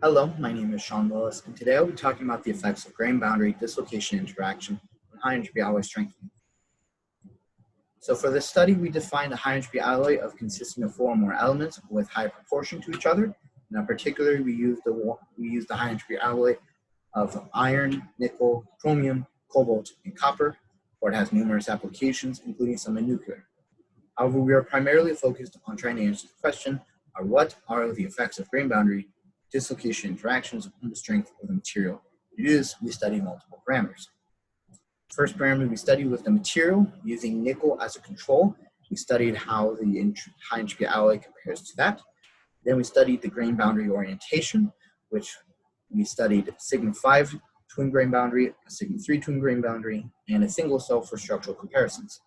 Hello, my name is Sean Willis, and today I'll be talking about the effects of grain boundary dislocation interaction on high entropy alloy strengthening. So for this study, we defined a high entropy alloy of consisting of 4 or more elements with high proportion to each other. Now, particularly, we used the high entropy alloy of iron, nickel, chromium, cobalt, and copper, where it has numerous applications, including some in nuclear. However, we are primarily focused on trying to answer the question, what are the effects of grain boundary dislocation interactions on the strength of the material? To do this, we study multiple parameters. First parameter we studied was the material, using nickel as a control. We studied how the high entropy alloy compares to that. Then we studied the grain boundary orientation, which we studied sigma 5 twin grain boundary, a sigma 3 twin grain boundary, and a single cell for structural comparisons.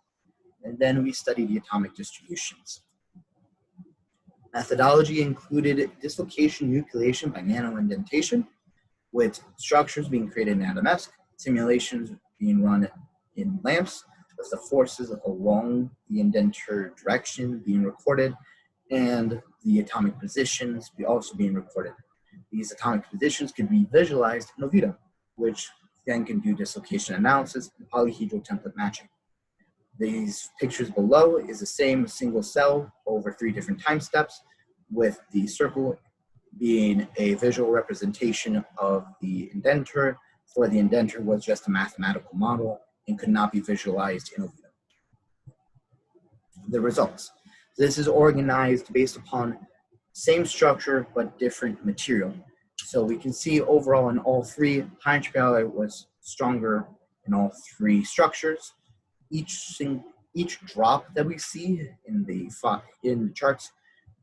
And then we studied the atomic distributions. Methodology included dislocation nucleation by nanoindentation, with structures being created in atomesque, simulations being run in lamps, with the forces along the indenter direction being recorded, and the atomic positions also being recorded. These atomic positions could be visualized in Oviedo, which then can do dislocation analysis and polyhedral template matching. These pictures below is the same single cell over 3 different time steps, with the circle being a visual representation of the indenter, where the indenter was just a mathematical model and could not be visualized in Oviedo. The results. This is organized based upon same structure but different material. So we can see overall in all 3, high entropy alloy was stronger in all 3 structures. Each drop that we see in the charts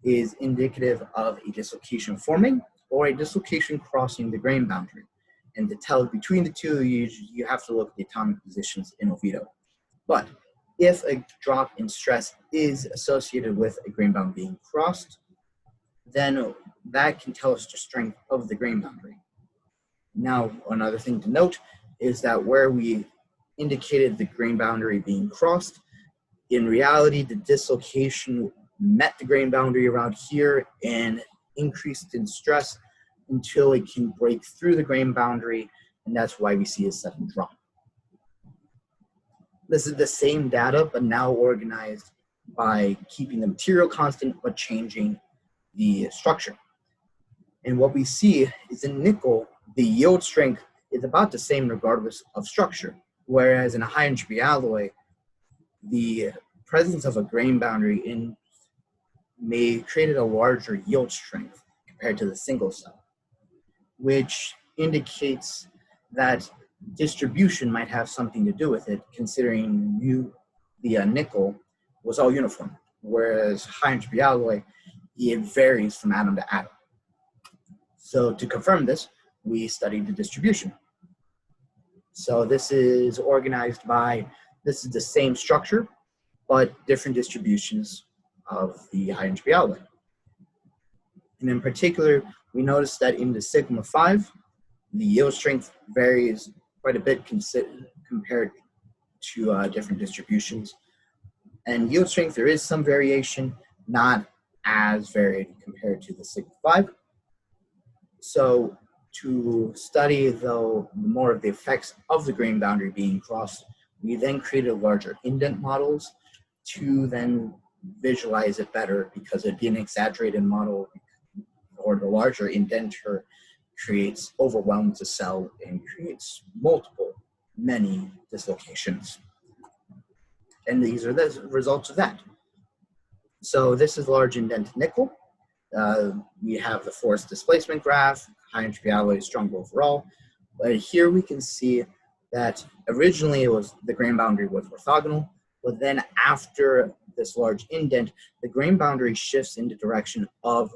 is indicative of a dislocation forming or a dislocation crossing the grain boundary. And to tell between the two, you have to look at the atomic positions in Oviedo. But if a drop in stress is associated with a grain boundary being crossed, then that can tell us the strength of the grain boundary. Now, another thing to note is that where we indicated the grain boundary being crossed, in reality, the dislocation met the grain boundary around here and increased in stress until it can break through the grain boundary, and that's why we see a sudden drop. This is the same data, but now organized by keeping the material constant but changing the structure. And what we see is in nickel, the yield strength is about the same regardless of structure, whereas in a high entropy alloy, the presence of a grain boundary may create a larger yield strength compared to the single cell, which indicates that distribution might have something to do with it, considering the nickel was all uniform, whereas high entropy alloy, it varies from atom to atom. So to confirm this, we studied the distribution. So this is organized by, this is the same structure, but different distributions of the high entropy alloy. And in particular, we noticed that in the sigma 5, the yield strength varies quite a bit compared to different distributions. And yield strength, there is some variation, not as varied compared to the sigma 5. So to study, though, more of the effects of the grain boundary being crossed, we then created larger indent models to then visualize it better, because it'd be an exaggerated model, or the larger indenter overwhelms the cell and creates many dislocations. And these are the results of that. So this is large indent nickel. We have the force displacement graph. High entropy alloy is stronger overall. But here we can see that originally the grain boundary was orthogonal, but then after this large indent, the grain boundary shifts in the direction of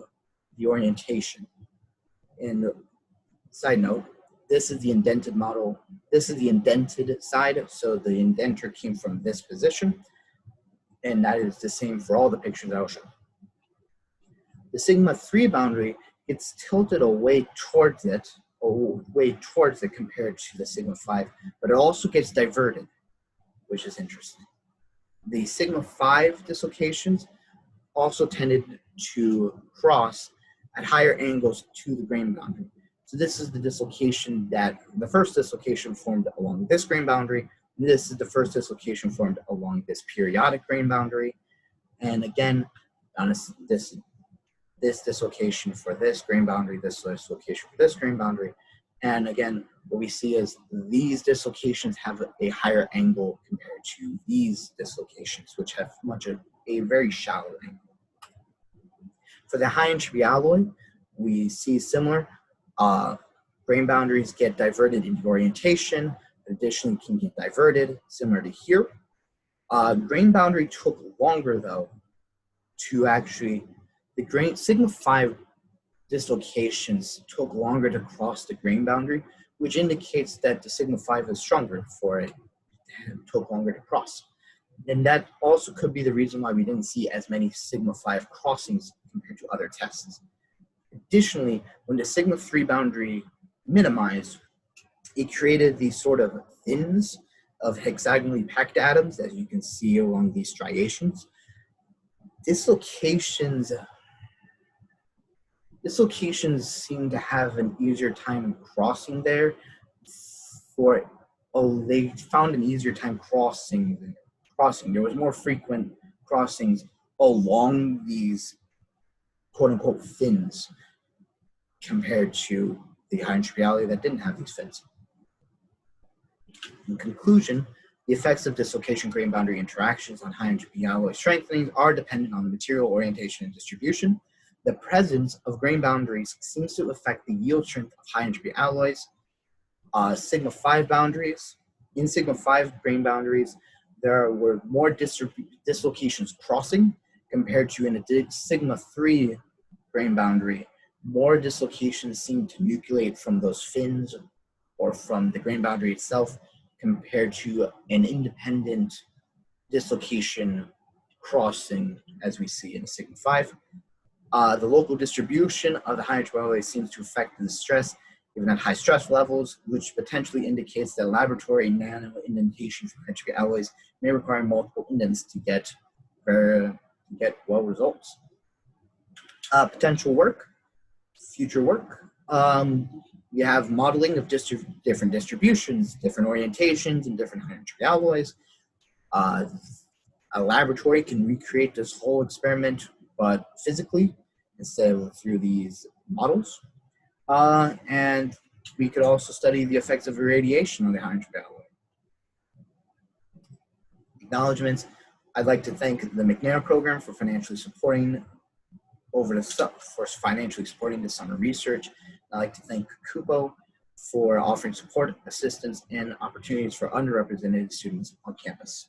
the orientation. And side note, this is the indented model. This is the indented side, so the indenter came from this position, and that is the same for all the pictures I'll show. The sigma 3 boundary gets tilted away towards it compared to the sigma 5, but it also gets diverted, which is interesting. The sigma 5 dislocations also tended to cross at higher angles to the grain boundary. So this is the dislocation the first dislocation formed along this grain boundary. This is the first dislocation formed along this periodic grain boundary. And again, on this dislocation for this grain boundary, this dislocation for this grain boundary. And again, what we see is these dislocations have a higher angle compared to these dislocations, which have a very shallow angle. For the high entropy alloy, we see similar. Grain boundaries get diverted into orientation, additionally can get diverted, similar to here. Grain boundary took longer though to actually, sigma 5 dislocations took longer to cross the grain boundary, which indicates that the sigma 5 is stronger for it. It took longer to cross. And that also could be the reason why we didn't see as many sigma 5 crossings compared to other tests. Additionally, when the sigma 3 boundary minimized, it created these sort of fins of hexagonally packed atoms, as you can see along these striations. Dislocations seem to have an easier time crossing there. They found an easier time crossing. There was more frequent crossings along these quote-unquote fins compared to the high entropy alloy that didn't have these fins. In conclusion, the effects of dislocation grain boundary interactions on high entropy alloy strengthening are dependent on the material orientation and distribution. The presence of grain boundaries seems to affect the yield strength of high entropy alloys. Sigma 5 boundaries. In sigma 5 grain boundaries, there were more dislocations crossing compared to in a sigma 3 grain boundary. More dislocations seem to nucleate from those fins or from the grain boundary itself compared to an independent dislocation crossing as we see in a sigma 5. The local distribution of the high entropy alloy seems to affect the stress given at high stress levels, which potentially indicates that laboratory nano indentation for high entropy alloys may require multiple indents to get well results. Potential work, future work. You have modeling of different distributions, different orientations, and different high entropy alloys. A laboratory can recreate this whole experiment, but physically instead of through these models. And we could also study the effects of irradiation on the high entropy alloy. Acknowledgements. I'd like to thank the McNair program for financially supporting the summer research. I'd like to thank Kupo for offering support, assistance, and opportunities for underrepresented students on campus.